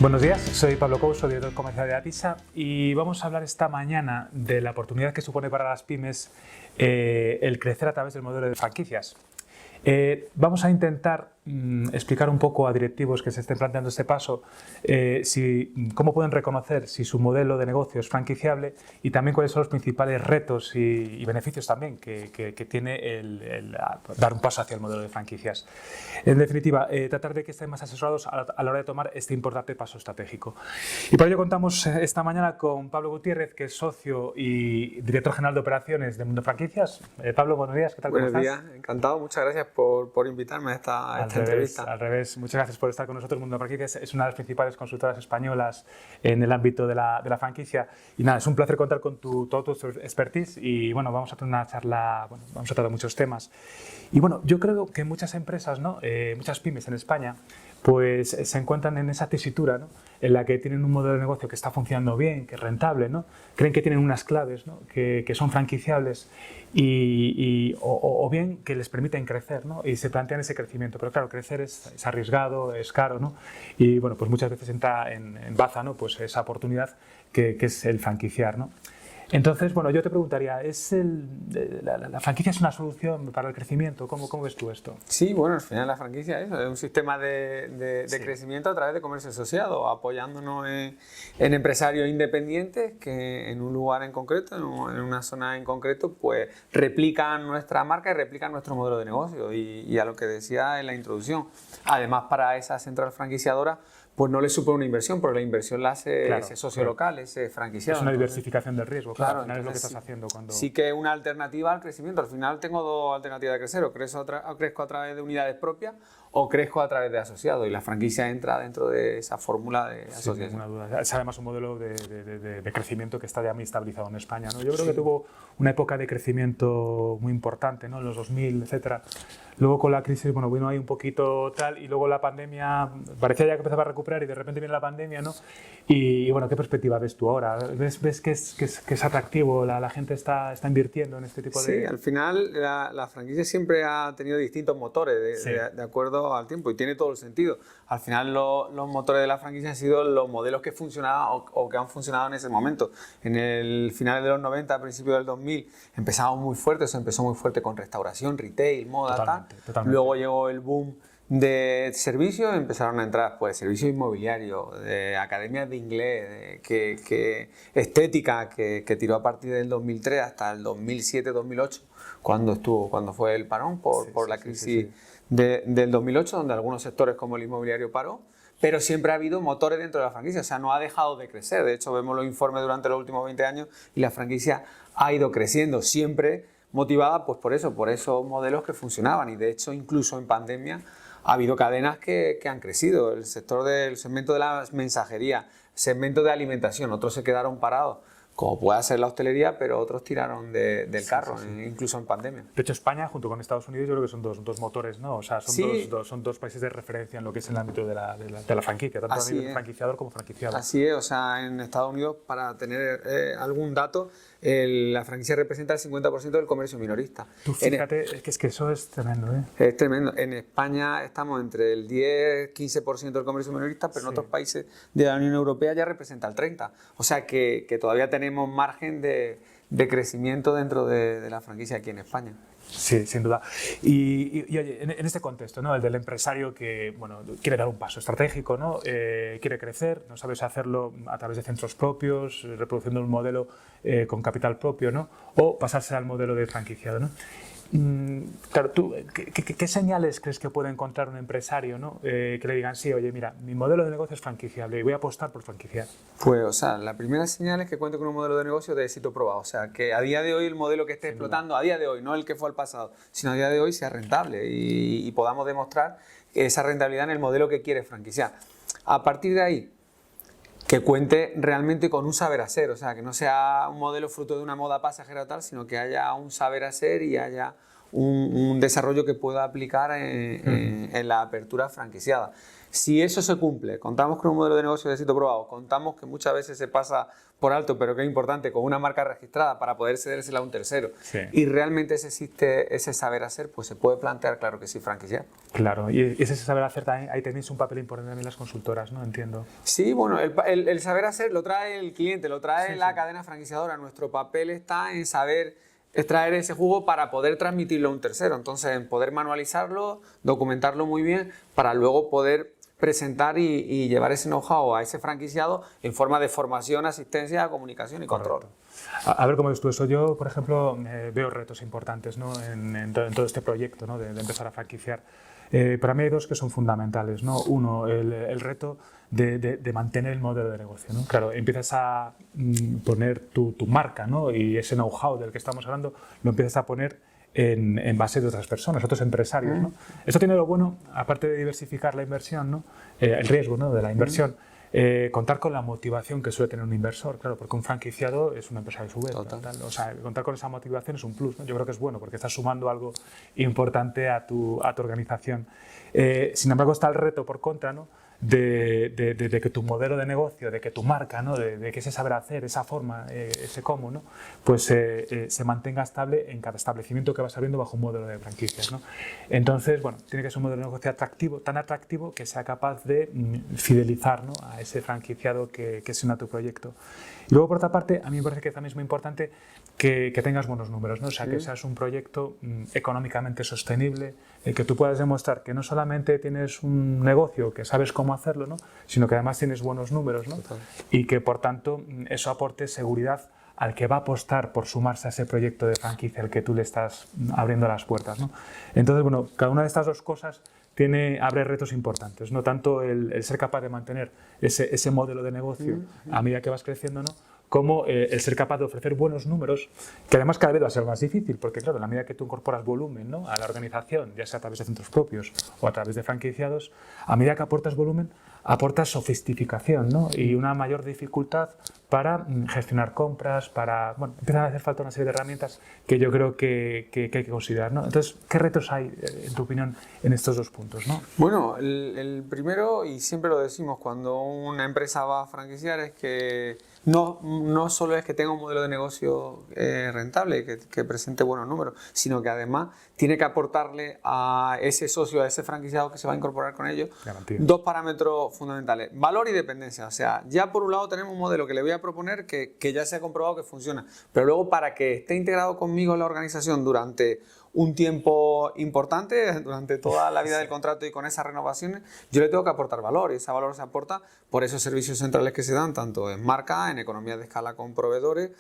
Buenos días, soy Pablo Couso, director comercial de Atisa, y vamos a hablar esta mañana de la oportunidad que supone para las pymes el crecer a través del modelo de franquicias. Vamos a intentar explicar un poco a directivos que se estén planteando este paso cómo pueden reconocer si su modelo de negocio es franquiciable y también cuáles son los principales retos y beneficios también que tiene el dar un paso hacia el modelo de franquicias. En definitiva, tratar de que estén más asesorados a la hora de tomar este importante paso estratégico. Y por ello contamos esta mañana con Pablo Gutiérrez, que es socio y director general de operaciones de Mundo Franquicias. Pablo, buenos días, ¿qué tal? Buenos días, encantado, muchas gracias por invitarme a esta entrevista. Al revés, muchas gracias por estar con nosotros. Mundo Franquicias es una de las principales consultoras españolas en el ámbito de la franquicia. Y nada, es un placer contar con toda tu expertise y bueno, vamos a tener una charla, vamos a tratar muchos temas. Y bueno, yo creo que muchas empresas, muchas pymes en España, pues se encuentran en esa tesitura, en la que tienen un modelo de negocio que está funcionando bien, que es rentable, creen que tienen unas claves, que son franquiciables o bien que les permiten crecer, y se plantean ese crecimiento. Pero claro, crecer es arriesgado, es caro, y bueno, pues muchas veces entra en baza, pues esa oportunidad que es el franquiciar, Entonces, bueno, yo te preguntaría, ¿la franquicia es una solución para el crecimiento? ¿Cómo ves tú esto? Sí, bueno, al final la franquicia es un sistema de crecimiento a través de comercio asociado, apoyándonos en empresarios independientes que en un lugar en concreto, en una zona en concreto, pues replican nuestra marca y replican nuestro modelo de negocio. Y a lo que decía en la introducción, además para esa central franquiciadora, pues no le supone una inversión, porque la inversión la hace ese socio local, ese franquiciado. Es una diversificación del riesgo, claro. Al final es lo que estás haciendo cuando... Sí que es una alternativa al crecimiento. Al final tengo dos alternativas de crecer, o crezco a través de unidades propias o crezco a través de asociados, y la franquicia entra dentro de esa fórmula de asociación. Sin ninguna duda. Es además un modelo de crecimiento que está ya muy estabilizado en España, Yo creo que tuvo una época de crecimiento muy importante, en los 2000, etcétera. Luego con la crisis, vino ahí un poquito tal, y luego la pandemia, parecía ya que empezaba a recuperar y de repente viene la pandemia, Y bueno, ¿qué perspectiva ves tú ahora? ¿Ves que es atractivo? ¿La gente está invirtiendo en este tipo de...? Sí, al final la franquicia siempre ha tenido distintos motores de acuerdo al tiempo, y tiene todo el sentido. Al final los motores de la franquicia han sido los modelos que funcionaban o que han funcionado en ese momento. En el final de los 90, a principios del 2000, empezamos muy fuerte, eso empezó muy fuerte con restauración, retail, moda, Totalmente. Luego llegó el boom de servicios, empezaron a entrar servicios inmobiliarios, de academias de inglés, estética, que tiró a partir del 2003 hasta el 2007-2008, cuando fue el parón por la crisis del 2008, donde algunos sectores como el inmobiliario paró. Pero siempre ha habido motores dentro de la franquicia, o sea, no ha dejado de crecer. De hecho, vemos los informes durante los últimos 20 años y la franquicia ha ido creciendo, siempre motivada por esos modelos que funcionaban. Y de hecho, incluso en pandemia, ha habido cadenas que han crecido. El segmento de la mensajería, segmento de alimentación, otros se quedaron parados, como puede ser la hostelería, pero otros tiraron del carro, incluso en pandemia. De hecho, España, junto con Estados Unidos, yo creo que son dos motores, O sea, son dos países de referencia en lo que es el ámbito de la franquicia, tanto a nivel franquiciador como franquiciado. Así es, o sea, en Estados Unidos, para tener algún dato, la franquicia representa el 50% del comercio minorista. Tú fíjate, es que eso es tremendo, Es tremendo. En España estamos entre el 10-15% del comercio minorista, pero en otros países de la Unión Europea ya representa el 30%. O sea que todavía tenemos margen de crecimiento dentro de la franquicia aquí en España. Sí, sin duda. Y oye, en este contexto, el del empresario que quiere dar un paso estratégico, quiere crecer, no sabe si hacerlo a través de centros propios, reproduciendo un modelo con capital propio, o pasarse al modelo de franquiciado, Claro, ¿tú qué señales crees que puede encontrar un empresario, que le digan, sí, oye, mira, mi modelo de negocio es franquiciable y voy a apostar por franquiciar? Pues, o sea, la primera señal es que cuente con un modelo de negocio de éxito probado. O sea, que a día de hoy el modelo que esté explotando, a día de hoy, no el que fue al pasado, sino a día de hoy sea rentable y podamos demostrar esa rentabilidad en el modelo que quiere franquiciar. A partir de ahí, que cuente realmente con un saber hacer, o sea, que no sea un modelo fruto de una moda pasajera o tal, sino que haya un saber hacer y haya un desarrollo que pueda aplicar en la apertura franquiciada. Si eso se cumple, contamos con un modelo de negocio de éxito probado, contamos que muchas veces se pasa por alto, pero que es importante, con una marca registrada para poder cedérsela a un tercero, y realmente existe ese saber hacer, pues se puede plantear, claro que sí, franquiciar. Claro, y ese saber hacer también, ahí tenéis un papel importante también las consultoras, ¿no? Entiendo. Sí, bueno, el saber hacer lo trae el cliente, lo trae la cadena franquiciadora. Nuestro papel está en saber extraer ese jugo para poder transmitirlo a un tercero. Entonces, en poder manualizarlo, documentarlo muy bien, para luego poder presentar y llevar ese know-how a ese franquiciado en forma de formación, asistencia, comunicación y control. A ver cómo ves tú eso. Yo, por ejemplo, veo retos importantes, ¿no? en todo este proyecto, ¿no? de empezar a franquiciar. Para mí hay dos que son fundamentales, ¿no? Uno, el reto de mantener el modelo de negocio, ¿no? Claro, empiezas a poner tu marca, ¿no? Y ese know-how del que estamos hablando lo empiezas a poner en base de otras personas, otros empresarios, ¿no? Esto tiene lo bueno, aparte de diversificar la inversión, ¿no? El riesgo, ¿no? de la inversión, contar con la motivación que suele tener un inversor, claro, porque un franquiciado es una empresa de su vez. O sea, contar con esa motivación es un plus, ¿no? Yo creo que es bueno porque estás sumando algo importante a tu organización. Sin embargo, está el reto por contra, ¿no? de que tu modelo de negocio, de que tu marca, ¿no? de que ese saber hacer, esa forma, ese cómo, ¿no? Pues se mantenga estable en cada establecimiento que vas abriendo bajo un modelo de franquicias, ¿no? Entonces, bueno, tiene que ser un modelo de negocio atractivo, tan atractivo que sea capaz de fidelizar, ¿no? a ese franquiciado que se une a tu proyecto. Y luego, por otra parte, a mí me parece que también es muy importante que tengas buenos números, ¿no? O sea, que seas un proyecto económicamente sostenible, que tú puedas demostrar que no solamente tienes un negocio, que sabes cómo hacerlo, ¿no? Sino que además tienes buenos números, ¿no? Y que, por tanto, eso aporte seguridad al que va a apostar por sumarse a ese proyecto de franquicia al que tú le estás abriendo las puertas, ¿no? Entonces, bueno, cada una de estas dos cosas abre retos importantes, no tanto el ser capaz de mantener ese modelo de negocio a medida que vas creciendo, ¿no? Como el ser capaz de ofrecer buenos números, que además cada vez va a ser más difícil, porque claro, a la medida que tú incorporas volumen, ¿no? a la organización, ya sea a través de centros propios o a través de franquiciados, a medida que aportas volumen, aportas sofisticación, ¿no? y una mayor dificultad para gestionar compras, para, bueno, empiezan a hacer falta una serie de herramientas que yo creo que hay que considerar, ¿no? Entonces, ¿qué retos hay, en tu opinión, en estos dos puntos, ¿no? Bueno, el primero, y siempre lo decimos cuando una empresa va a franquiciar, es que no solo es que tenga un modelo de negocio rentable, que presente buenos números, sino que además tiene que aportarle a ese socio, a ese franquiciado que se va a incorporar con ellos, dos parámetros fundamentales: valor y dependencia. O sea, ya por un lado tenemos un modelo que le voy a proponer que ya se ha comprobado que funciona, pero luego para que esté integrado conmigo en la organización durante un tiempo importante, durante toda la vida del contrato y con esas renovaciones, yo le tengo que aportar valor, y ese valor se aporta por esos servicios centrales que se dan, tanto en marca, en economía de escala con proveedores,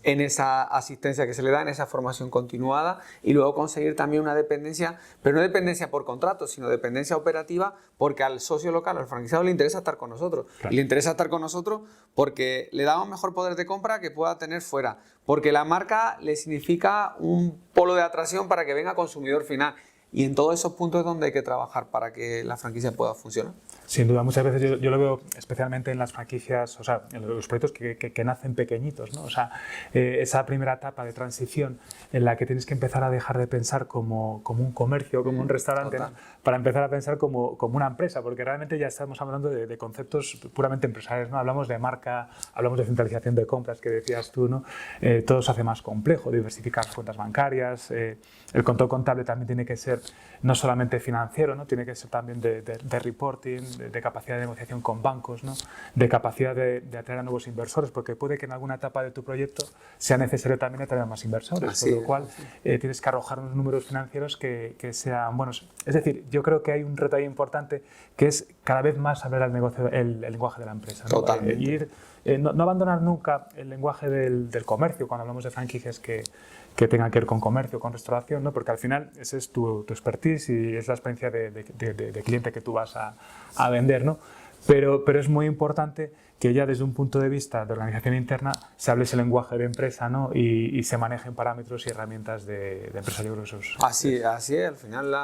en esa asistencia que se le da, en esa formación continuada, y luego conseguir también una dependencia, pero no dependencia por contrato, sino dependencia operativa, porque al socio local, al franquiciado, le interesa estar con nosotros. Claro. Y le interesa estar con nosotros porque le damos mejor poder de compra que pueda tener fuera, porque la marca le significa un polo de atracción para que venga consumidor final. Y en todos esos puntos es donde hay que trabajar para que la franquicia pueda funcionar. Sin duda, muchas veces yo lo veo especialmente en las franquicias, o sea, en los proyectos que nacen pequeñitos, ¿no? O sea, esa primera etapa de transición en la que tienes que empezar a dejar de pensar como un comercio, como un restaurante, ¿no? Para empezar a pensar como una empresa, porque realmente ya estamos hablando de conceptos puramente empresariales, ¿no? Hablamos de marca, hablamos de centralización de compras, que decías tú, ¿no? Todo se hace más complejo, diversificar las cuentas bancarias, el control contable también tiene que ser no solamente financiero, ¿no? Tiene que ser también de reporting, de capacidad de negociación con bancos, ¿no? De capacidad de atraer a nuevos inversores, porque puede que en alguna etapa de tu proyecto sea necesario también atraer a más inversores, por lo cual tienes que arrojar unos números financieros que sean buenos. Es decir, yo creo que hay un reto ahí importante, que es cada vez más hablar el lenguaje de la empresa, ¿no? Totalmente. No abandonar nunca el lenguaje del comercio cuando hablamos de franquicias que tengan que ver con comercio, con restauración, ¿no? Porque al final ese es tu expertise y es la experiencia de cliente que tú vas a vender, ¿no? Pero es muy importante que ya desde un punto de vista de organización interna se hable ese lenguaje de empresa, ¿no? y se manejen parámetros y herramientas de empresa. Yo creo que eso es... Así es, al final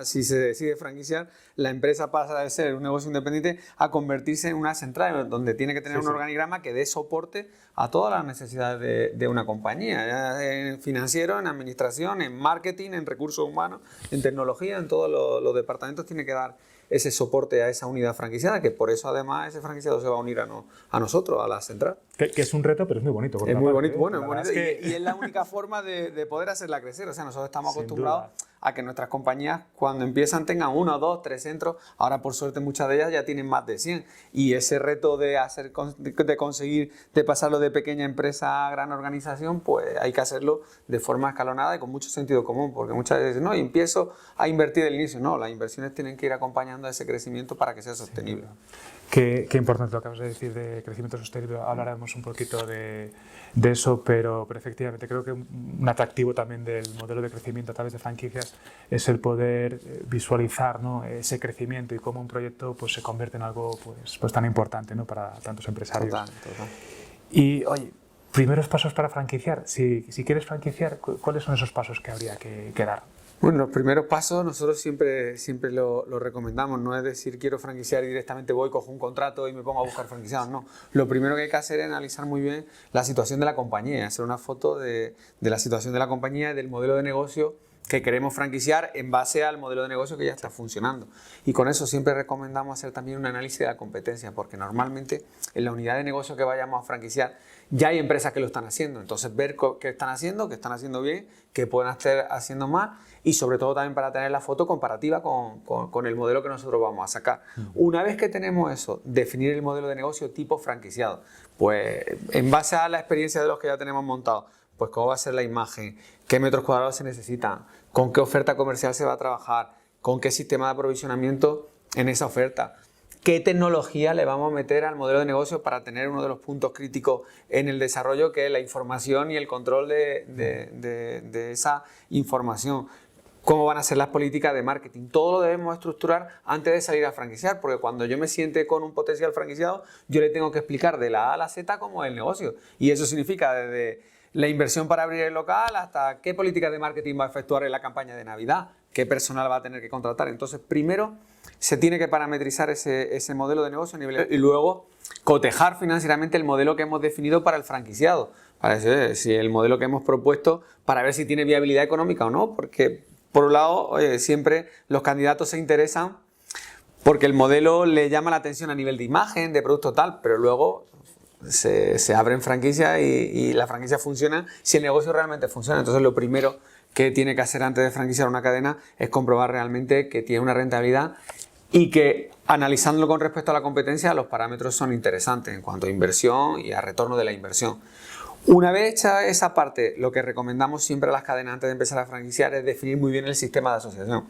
si se decide franquiciar, la empresa pasa de ser un negocio independiente a convertirse en una central donde tiene que tener un organigrama que dé soporte a todas las necesidades de una compañía, ya en financiero, en administración, en marketing, en recursos humanos, en tecnología, en todos los departamentos tiene que dar ese soporte a esa unidad franquiciada, que por eso además ese franquiciado se va a unir a nosotros, a la central. Que es un reto, pero es muy bonito. Es muy bonito, bueno, es bonito que... y es la única forma de poder hacerla crecer. O sea, nosotros estamos acostumbrados a que nuestras compañías cuando empiezan tengan 1, 2, 3 centros. Ahora por suerte muchas de ellas ya tienen más de 100. Y ese reto de conseguir de pasarlo de pequeña empresa a gran organización, pues hay que hacerlo de forma escalonada y con mucho sentido común. Porque muchas veces dicen, no, empiezo a invertir del inicio. No, las inversiones tienen que ir acompañando a ese crecimiento para que sea sostenible. Qué importante lo que acabas de decir de crecimiento sostenible. Hablaremos un poquito de eso, pero efectivamente creo que un atractivo también del modelo de crecimiento a través de franquicias es el poder visualizar, ¿no? ese crecimiento y cómo un proyecto pues, se convierte en algo pues tan importante, ¿no? Para tantos empresarios. Total. Y oye, primeros pasos para franquiciar. Si quieres franquiciar, ¿cuáles son esos pasos que habría que dar? Bueno, los primeros pasos nosotros siempre lo recomendamos, no es decir quiero franquiciar y directamente voy, cojo un contrato y me pongo a buscar franquiciados, no. Lo primero que hay que hacer es analizar muy bien la situación de la compañía, hacer una foto de la situación de la compañía y del modelo de negocio que queremos franquiciar en base al modelo de negocio que ya está funcionando. Y con eso siempre recomendamos hacer también un análisis de la competencia, porque normalmente en la unidad de negocio que vayamos a franquiciar ya hay empresas que lo están haciendo. Entonces ver qué están haciendo bien, qué pueden estar haciendo mal y sobre todo también para tener la foto comparativa con el modelo que nosotros vamos a sacar. Una vez que tenemos eso, definir el modelo de negocio tipo franquiciado. Pues en base a la experiencia de los que ya tenemos montados, pues cómo va a ser la imagen, qué metros cuadrados se necesitan, con qué oferta comercial se va a trabajar, con qué sistema de aprovisionamiento en esa oferta, qué tecnología le vamos a meter al modelo de negocio para tener uno de los puntos críticos en el desarrollo, que es la información y el control de esa información. Cómo van a ser las políticas de marketing. Todo lo debemos estructurar antes de salir a franquiciar, porque cuando yo me siente con un potencial franquiciado, yo le tengo que explicar de la A a la Z cómo es el negocio. Y eso significa desde la inversión para abrir el local hasta qué políticas de marketing va a efectuar en la campaña de Navidad, qué personal va a tener que contratar. Entonces, primero se tiene que parametrizar ese modelo de negocio a nivel y luego cotejar financieramente el modelo que hemos definido para el franquiciado, para ver si el modelo que hemos propuesto, para ver si tiene viabilidad económica o no, porque por un lado, siempre los candidatos se interesan porque el modelo le llama la atención a nivel de imagen, de producto tal, pero luego se abren franquicias y la franquicia funciona si el negocio realmente funciona. Entonces lo primero que tiene que hacer antes de franquiciar una cadena es comprobar realmente que tiene una rentabilidad y que analizándolo con respecto a la competencia los parámetros son interesantes en cuanto a inversión y a retorno de la inversión. Una vez hecha esa parte, lo que recomendamos siempre a las cadenas antes de empezar a franquiciar es definir muy bien el sistema de asociación.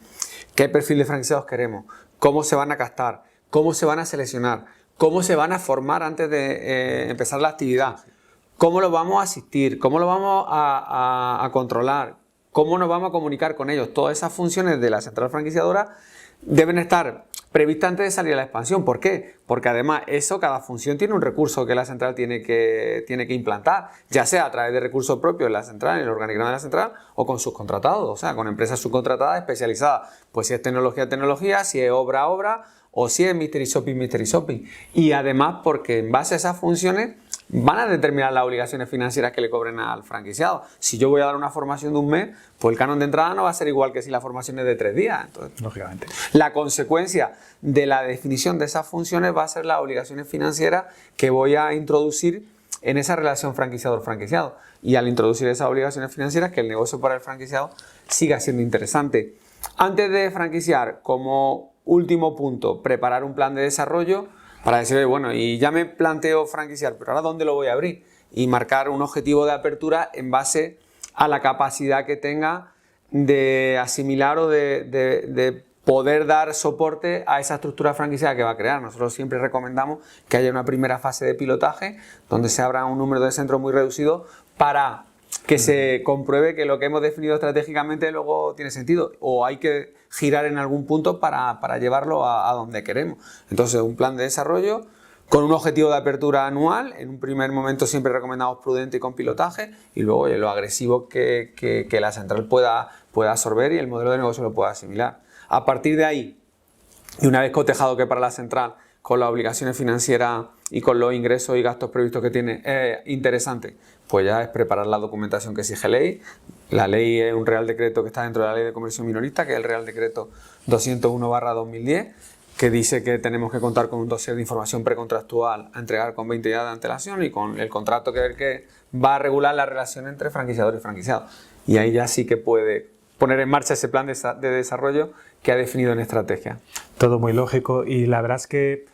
¿Qué perfil de franquiciados queremos? ¿Cómo se van a captar? ¿Cómo se van a seleccionar? ¿Cómo se van a formar antes de empezar la actividad? ¿Cómo los vamos a asistir? ¿Cómo los vamos a controlar? ¿Cómo nos vamos a comunicar con ellos? Todas esas funciones de la central franquiciadora deben estar previstas antes de salir a la expansión. ¿Por qué? Porque además cada función tiene un recurso que la central tiene que implantar, ya sea a través de recursos propios en la central, en el organigrama de la central, o con subcontratados, o sea, con empresas subcontratadas especializadas. Pues si es tecnología, si es obra, o si es mystery shopping. Y además porque en base a esas funciones van a determinar las obligaciones financieras que le cobren al franquiciado. Si yo voy a dar una formación de un mes, pues el canon de entrada no va a ser igual que si la formación es de 3 días. Entonces, lógicamente. La consecuencia de la definición de esas funciones va a ser las obligaciones financieras que voy a introducir en esa relación franquiciador-franquiciado. Y al introducir esas obligaciones financieras, que el negocio para el franquiciado siga siendo interesante. Antes de franquiciar, como último punto, preparar un plan de desarrollo para decir, bueno, y ya me planteo franquiciar, pero ahora ¿dónde lo voy a abrir? Y marcar un objetivo de apertura en base a la capacidad que tenga de asimilar o de poder dar soporte a esa estructura franquiciada que va a crear. Nosotros siempre recomendamos que haya una primera fase de pilotaje donde se abra un número de centros muy reducido para que se compruebe que lo que hemos definido estratégicamente luego tiene sentido o hay que girar en algún punto para llevarlo a donde queremos. Entonces, un plan de desarrollo, con un objetivo de apertura anual. En un primer momento siempre recomendamos prudente y con pilotaje, y luego lo agresivo que la central pueda absorber y el modelo de negocio lo pueda asimilar. A partir de ahí, y una vez cotejado que para la central, con las obligaciones financieras y con los ingresos y gastos previstos que tiene, es interesante, pues ya es preparar la documentación que exige ley. La ley es un Real Decreto que está dentro de la Ley de Comercio Minorista, que es el Real Decreto 201/2010, que dice que tenemos que contar con un dossier de información precontractual a entregar con 20 días de antelación y con el contrato que es el que va a regular la relación entre franquiciador y franquiciado. Y ahí ya sí que puede poner en marcha ese plan de desarrollo que ha definido en estrategia. Todo muy lógico, y la verdad es que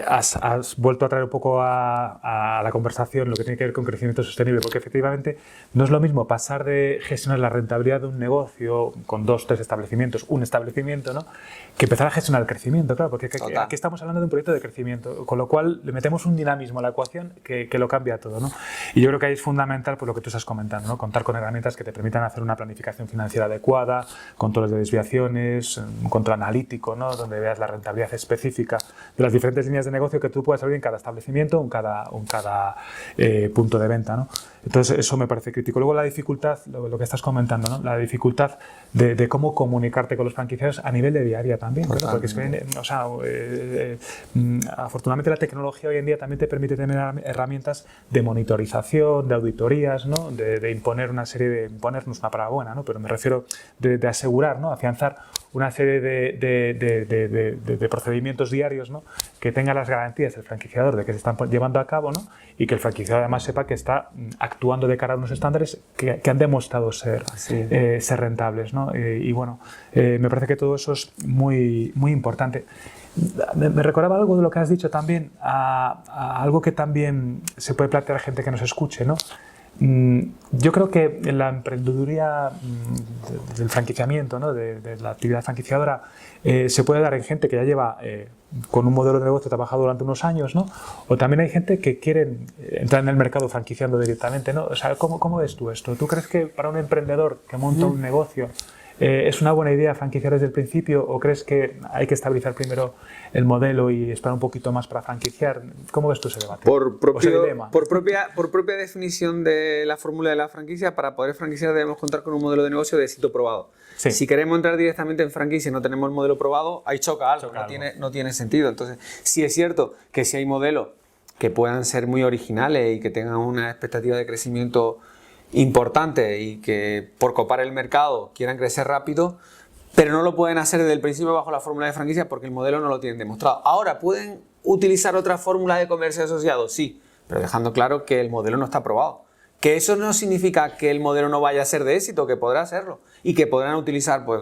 has vuelto a traer un poco a la conversación lo que tiene que ver con crecimiento sostenible, porque efectivamente no es lo mismo pasar de gestionar la rentabilidad de un negocio con 2, 3 establecimientos, un establecimiento, ¿no?, que empezar a gestionar el crecimiento, claro, porque aquí estamos hablando de un proyecto de crecimiento, con lo cual le metemos un dinamismo a la ecuación que lo cambia todo, ¿no? Y yo creo que ahí es fundamental, por lo que tú estás comentando, ¿no?, contar con herramientas que te permitan hacer una planificación financiera adecuada, controles de desviaciones, un control analítico, ¿no?, donde veas la rentabilidad específica de las diferentes líneas de negocio que tú puedas abrir en cada establecimiento o en cada punto de venta, ¿no? Entonces eso me parece crítico. Luego la dificultad, lo que estás comentando, ¿no?, la dificultad de cómo comunicarte con los franquiciados a nivel de diaria también, ¿no? Porque es que, o sea, afortunadamente la tecnología hoy en día también te permite tener herramientas de monitorización, de auditorías, ¿no?, de imponer una serie de, imponernos una palabra buena, ¿no?, pero me refiero de asegurar, ¿no?, afianzar una serie de procedimientos diarios, ¿no?, que tenga las garantías del franquiciador de que se están llevando a cabo, ¿no?, y que el franquiciado además sepa que está actuando de cara a unos estándares que han demostrado ser rentables, ¿no? Y bueno, me parece que todo eso es muy, muy importante. Me recordaba algo de lo que has dicho también, a algo que también se puede plantear a gente que nos escuche, ¿no? Yo creo que en la emprendeduría del franquiciamiento, ¿no?, de la actividad franquiciadora, se puede dar en gente que ya lleva con un modelo de negocio trabajado durante unos años, ¿no?, o también hay gente que quiere entrar en el mercado franquiciando directamente, ¿no? O sea, ¿cómo ves tú esto? ¿Tú crees que para un emprendedor que monta un negocio es una buena idea franquiciar desde el principio, o crees que hay que estabilizar primero el modelo y esperar un poquito más para franquiciar? ¿Cómo ves tú ese debate? Por propia definición de la fórmula de la franquicia, para poder franquiciar debemos contar con un modelo de negocio de éxito probado. Sí. Si queremos entrar directamente en franquicia y no tenemos el modelo probado, ahí choca algo, no tiene sentido. Entonces, sí es cierto que si hay modelos que puedan ser muy originales y que tengan una expectativa de crecimiento importante y que por copar el mercado quieran crecer rápido, pero no lo pueden hacer desde el principio bajo la fórmula de franquicia porque el modelo no lo tienen demostrado. Ahora, ¿pueden utilizar otra fórmula de comercio asociado? Sí, pero dejando claro que el modelo no está probado. Que eso no significa que el modelo no vaya a ser de éxito, que podrá serlo y que podrán utilizar, pues,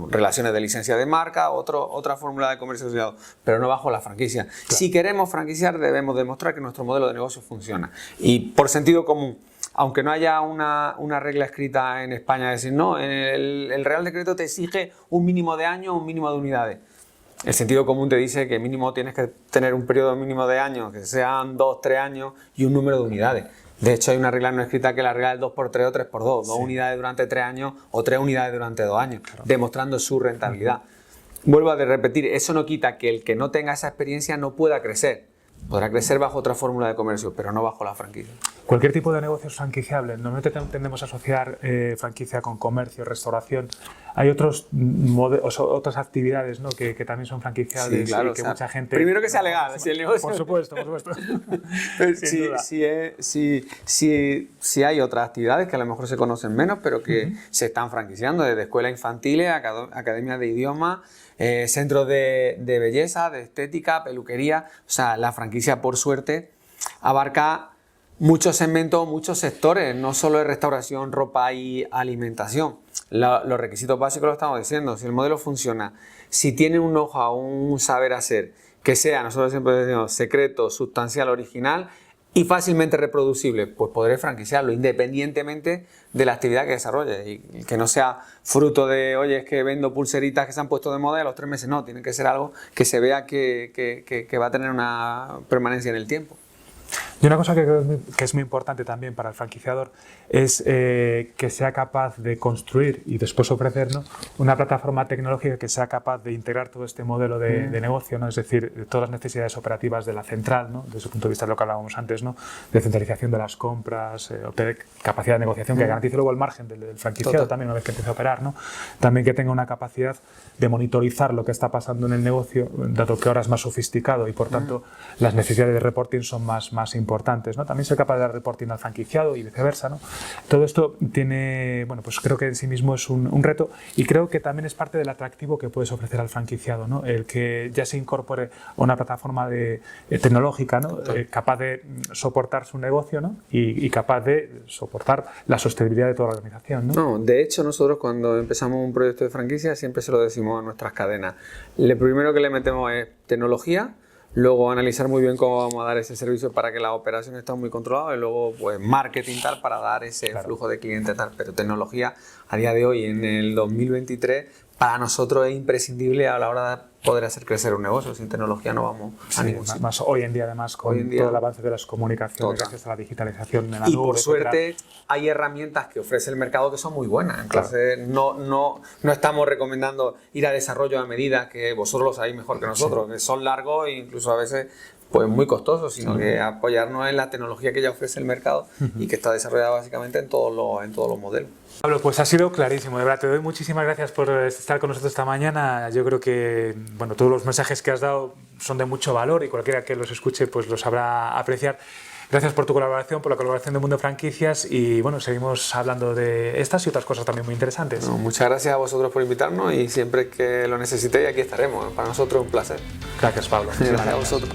relaciones de licencia de marca, otra fórmula de comercio asociado, pero no bajo la franquicia. Claro. Si queremos franquiciar, debemos demostrar que nuestro modelo de negocio funciona. Y por sentido común, aunque no haya una regla escrita en España, es decir, no, el Real Decreto te exige un mínimo de años, un mínimo de unidades. El sentido común te dice que mínimo tienes que tener un periodo mínimo de años, que sean 2, 3 años y un número de unidades. De hecho, hay una regla no escrita que es la regla del 2x3 o 3x2, sí. 2 unidades durante 3 años o 3 unidades durante 2 años, claro, demostrando su rentabilidad. Vuelvo a repetir, eso no quita que el que no tenga esa experiencia no pueda crecer. Podrá crecer bajo otra fórmula de comercio, pero no bajo la franquicia. Cualquier tipo de negocio es franquiciable. Normalmente tendemos a asociar franquicia con comercio, restauración. Hay otras actividades, ¿no, que también son franquiciables, sí, claro, y que mucha gente... Primero que sea legal, si el negocio... Por supuesto. Sí hay otras actividades que a lo mejor se conocen menos, pero que se están franquiciando, desde escuelas infantiles, academias de idiomas, centros de belleza, de estética, peluquería. O sea, la franquicia, por suerte, abarca muchos segmentos, muchos sectores, no solo de restauración, ropa y alimentación. Los requisitos básicos lo estamos diciendo. Si el modelo funciona, si tiene un know-how, un saber hacer, que sea, nosotros siempre decimos, secreto, sustancial, original y fácilmente reproducible, pues podré franquiciarlo independientemente de la actividad que desarrolle, y que no sea fruto de, oye, es que vendo pulseritas que se han puesto de moda y a los 3 meses. No, tiene que ser algo que se vea que va a tener una permanencia en el tiempo. Y una cosa que creo que es muy importante también para el franquiciador es que sea capaz de construir y después ofrecer, ¿no?, una plataforma tecnológica que sea capaz de integrar todo este modelo de negocio, ¿no?, es decir, todas las necesidades operativas de la central, ¿no?, desde el punto de vista de lo que hablábamos antes, ¿no?, de centralización de las compras, obtener capacidad de negociación que garantice luego el margen del franquiciado también una vez que empiece a operar, ¿no?, también que tenga una capacidad de monitorizar lo que está pasando en el negocio, dado que ahora es más sofisticado y por tanto las necesidades de reporting son más importantes, ¿no? También ser capaz de dar reporting al franquiciado y viceversa, ¿no? Todo esto tiene, bueno, pues creo que en sí mismo es un reto y creo que también es parte del atractivo que puedes ofrecer al franquiciado, ¿no? El que ya se incorpore a una plataforma tecnológica, ¿no?, capaz de soportar su negocio, ¿no?, y capaz de soportar la sostenibilidad de toda la organización, ¿no? No, de hecho nosotros cuando empezamos un proyecto de franquicia siempre se lo decimos a nuestras cadenas. Lo primero que le metemos es tecnología, luego analizar muy bien cómo vamos a dar ese servicio para que las operaciones estén muy controladas y luego pues marketing tal para dar ese flujo de clientes tal. Pero tecnología a día de hoy, en el 2023, para nosotros es imprescindible a la hora de poder hacer crecer un negocio. Sin tecnología no vamos a ningún sitio. Más hoy en día, además, con todo el avance de las comunicaciones, gracias a la digitalización en la y nube, por suerte hay herramientas que ofrece el mercado que son muy buenas. Entonces no estamos recomendando ir a desarrollo a medida, que vosotros lo sabéis mejor que nosotros, que son largos e incluso a veces pues muy costosos, sino que apoyarnos en la tecnología que ya ofrece el mercado y que está desarrollada básicamente en todos los modelos. Pablo, pues ha sido clarísimo, de verdad, te doy muchísimas gracias por estar con nosotros esta mañana. Yo creo que, bueno, todos los mensajes que has dado son de mucho valor y cualquiera que los escuche pues los sabrá apreciar. Gracias por tu colaboración, por la colaboración de Mundo Franquicias y bueno, seguimos hablando de estas y otras cosas también muy interesantes. No, muchas gracias a vosotros por invitarnos y siempre que lo necesitéis aquí estaremos. Para nosotros es un placer. Gracias, Pablo. Gracias a vosotros.